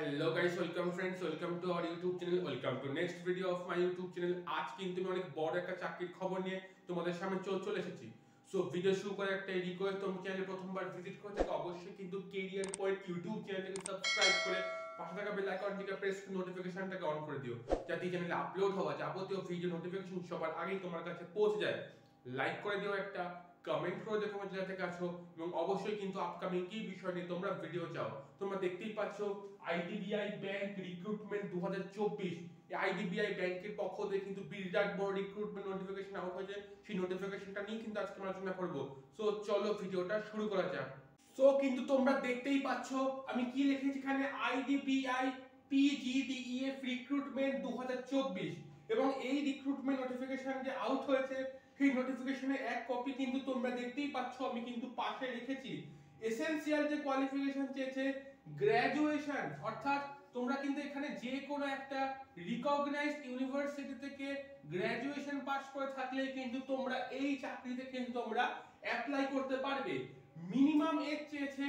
Hello guys, welcome friends, welcome to our YouTube channel, welcome to next video of my YouTube channel. আজ কিন্তু আমি অনেক বড় একটা চাকরির খবর নিয়ে তোমাদের সামনে চলে এসেছি। সো ভিডিও শুরু করে একটা রিকোয়েস্ট, তুমি চ্যানেলে প্রথমবার ভিজিট করে থাকো অবশ্যই কিন্তু কেরিয়ার পয়েন্ট ইউটিউব চ্যানেলটাকে সাবস্ক্রাইব করে পাশে থাকা বেল আইকনটিকে প্রেস করে নোটিফিকেশনটাকে অন করে দিও, যাতে চ্যানেলে আপলোড হওয়া যাবতীয় ভিডিও নোটিফিকেশন সবার আগেই তোমার কাছে পৌঁছে যায়। লাইক করে দিও, একটা কমেন্ট করে দেখো তোমরা যেটা থেকে আছো, এবং অবশ্যই কিন্তু আপকামিং কি বিষয় নিয়ে তোমরা ভিডিও চাও। তোমরা দেখতেই পাচ্ছ আইডিবিআই ব্যাংক রিক্রুটমেন্ট 2024, এই আইডিবিআই ব্যাংকের পক্ষ থেকে কিন্তু বিরাট বড় রিক্রুটমেন্ট নোটিফিকেশন আউট হয়েছে। সেই নোটিফিকেশনটা নিয়ে কিন্তু আজকে আলোচনা করব। সো চলো ভিডিওটা শুরু করা যাক। সো কিন্তু তোমরা দেখতেই পাচ্ছ আমি কি লিখেছি এখানে, আইডিবিআই পিজিডিইএফ রিক্রুটমেন্ট 2024, এবং এই রিক্রুটমেন্ট নোটিফিকেশন যে আউট হয়েছে সেই নোটিফিকেশনের এক কপি কিন্তু তোমরা দেখতেই পাচ্ছ আমি কিন্তু পাশে রেখেছি। এসেনশিয়াল যে কোয়ালিফিকেশন চেয়েছে গ্র্যাজুয়েশন, অর্থাৎ তোমরা কিন্তু এখানে যে কোনো একটা রিকগনাইজড ইউনিভার্সিটি থেকে গ্র্যাজুয়েশন পাস করে থাকলে কিন্তু তোমরা এই চাকরিতে কিন্তু তোমরা অ্যাপ্লাই করতে পারবে। মিনিমাম এজ চেয়েছে,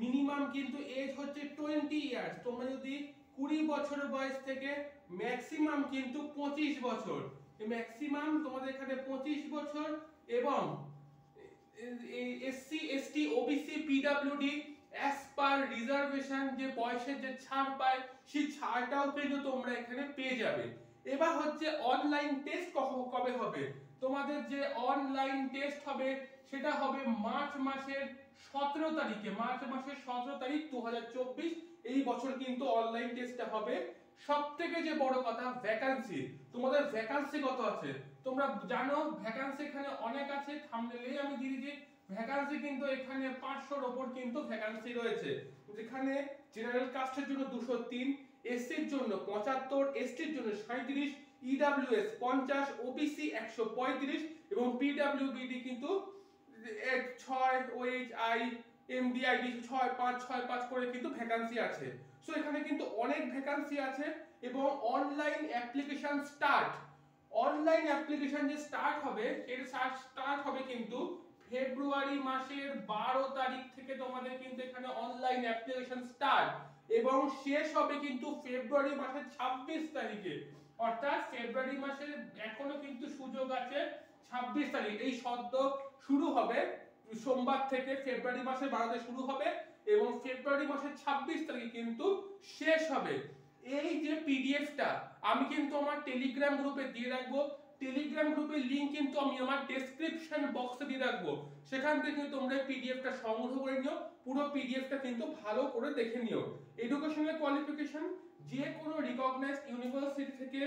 মিনিমাম কিন্তু এজ হচ্ছে 20 ইয়ার্স। তোমরা যদি 20 বছর বয়স থেকে ম্যাক্সিমাম কিন্তু 25 বছর, ম্যাক্সিমাম তোমাদের এখানে 25 বছর, এবং SC ST OBC PWD as per reservation যে বয়সের যে ছাড় পায় সেই ছাড়টাও কিন্তু তোমরা এখানে পেয়ে যাবে। এবার হচ্ছে অনলাইন টেস্ট কবে হবে। তোমাদের যে অনলাইন টেস্ট হবে সেটা হবে মার্চ মাসের 17 তারিখে, মার্চ মাসের 17 তারিখ 2024 এই বছর কিন্তু অনলাইন টেস্টটা হবে। সবথেকে যে বড় কথা, ভ্যাকান্সি, তোমাদের ভ্যাকান্সি কত আছে তোমরা জানো। ভ্যাকান্সি এখানে অনেক আছে, থাম্বনেলেই আমি দিয়ে দিয়েছি। ভ্যাকান্সি কিন্তু এখানে 500 এর উপর কিন্তু ভ্যাকান্সি রয়েছে, যেখানে জেনারেল কাস্টের জন্য 203, এসসির জন্য 75, এসটির জন্য 37, ইডব্লিউএস 50, ওবিসি 135 এবং পিডব্লিউবিডি কিন্তু 6 ওএইচআই এমডিআইডি 6565 করে কিন্তু ভ্যাকান্সি আছে। সো এখানে কিন্তু অনেক ভ্যাকান্সি আছে। এবং online application start, online application যে স্টার্ট হবে এটা স্টার্ট হবে কিন্তু ফেব্রুয়ারি মাসের 12 তারিখ থেকে তোমাদের কিন্তু এখানে অনলাইন অ্যাপ্লিকেশন স্টার্ট, এবং শেষ হবে কিন্তু ফেব্রুয়ারি মাসের 26 তারিখে। অর্থাৎ ফেব্রুয়ারি মাসের এখনো কিন্তু সুযোগ আছে 26 তারিখ, এই সদ্য শুরু হবে সোমবার থেকে ফেব্রুয়ারি মাসের 12 শুরু হবে এবং ফেব্রুয়ারি মাসের 26 তারিখে কিন্তু শেষ হবে। এই যে পিডিএফটা আমি কিন্তু আমার টেলিগ্রাম গ্রুপে দিয়ে রাখবো, টেলিগ্রাম গ্রুপের লিংক কিন্তু আমি আমার ডেসক্রিপশন বক্সে দিয়ে রাখবো। সেখান থেকে তোমরা পিডিএফটা সংগ্রহ করে নিও, পুরো পিডিএফটা কিন্তু ভালো করে দেখে নিও। এডুকেশনাল কোয়ালিফিকেশন যে কোনো রিকগনাইজড ইউনিভার্সিটি থেকে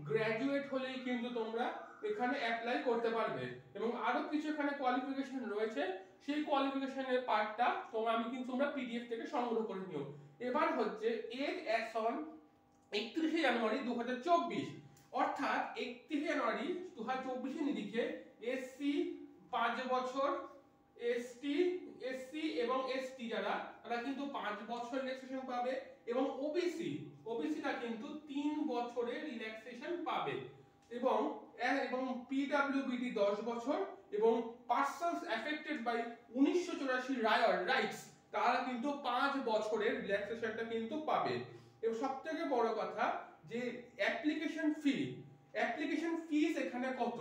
গ্র্যাজুয়েট হলেই কিন্তু তোমরা এখানে অ্যাপ্লাই করতে পারবে। এবং আরো কিছু এখানে কোয়ালিফিকেশন রয়েছে, সেই কোয়ালিফিকেশনের পার্টটা আমি কিন্তু তোমরা পিডিএফ থেকে সংগ্রহ করে নিও। এবার হচ্ছে এজ অ্যাজ অন 31 জানুয়ারি 2024, অর্থাৎ 31 জানুয়ারি 2024 নিরিখে এসসি 5 বছর, এসসি এবং এসটি যারা তারা কিন্তু 5 বছর রিল্যাক্সেশন পাবে, এবং ওবিসিটা কিন্তু 3 বছরের রিল্যাক্সেশন পাবে, এবং পিডব্লিউবিডি 10 বছর, এবং পারসনস অ্যাফেক্টেড বাই 1984 রাইটস তারা কিন্তু 5 বছরের রিল্যাক্সেশনটা কিন্তু পাবে। এবং সবথেকে বড় কথা যে অ্যাপ্লিকেশন ফিস এখানে কত,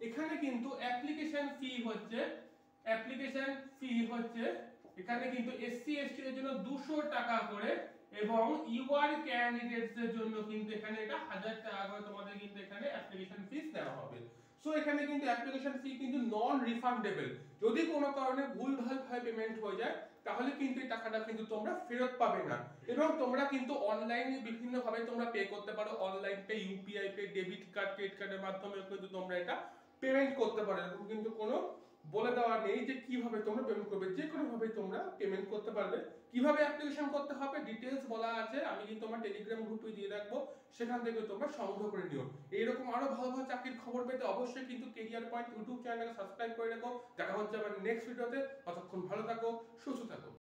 এখানে কিন্তু অ্যাপ্লিকেশন ফি হচ্ছে এখানে কিন্তু এসসি এসটি এর জন্য 200 টাকা করে, এবং ইউআর ক্যান্ডিডেটস এর জন্য কিন্তু এখানে এটা 1000 টাকা করে তোমাদের কিন্তু এখানে অ্যাপ্লিকেশন ফিস দেওয়া হবে। সো এখানে কিন্তু অ্যাপ্লিকেশন ফি কিন্তু নন রিফান্ডেবল, যদি কোনো কারণে ভুলভাল ভাবে পেমেন্ট হয়ে যায় তাহলে কিন্তু এই টাকাটা কিন্তু তোমরা ফেরত পাবে না। এবং তোমরা কিন্তু অনলাইনে বিভিন্ন ভাবে তোমরা পে করতে পারো, online pay, UPI pay, debit card, credit কার্ডের মাধ্যমে কিন্তু তোমরা এটা পেমেন্ট করতে পারো। এরকম কিন্তু কোনো বলে দেওয়া নেই যে কিভাবে তোমরা পেমেন্ট করবে, যে কোনো ভাবে তোমরা পেমেন্ট করতে পারবে। কিভাবে অ্যাপ্লিকেশন করতে হবে ডিটেইলস বলা আছে, আমি কিন্তু আমার টেলিগ্রাম গ্রুপে দিয়ে রাখবো, সেখান থেকে তোমরা সংগ্রহ করে নিও। এইরকম আরো ভালো ভালো চাকরির খবর পেতে অবশ্যই কিন্তু কেরিয়ার পয়েন্ট ইউটিউব চ্যানেলকে সাবস্ক্রাইব করে রাখো। দেখা হচ্ছে আবার নেক্সট ভিডিওতে, ততক্ষণ ভালো থাকো, সুস্থ থাকো।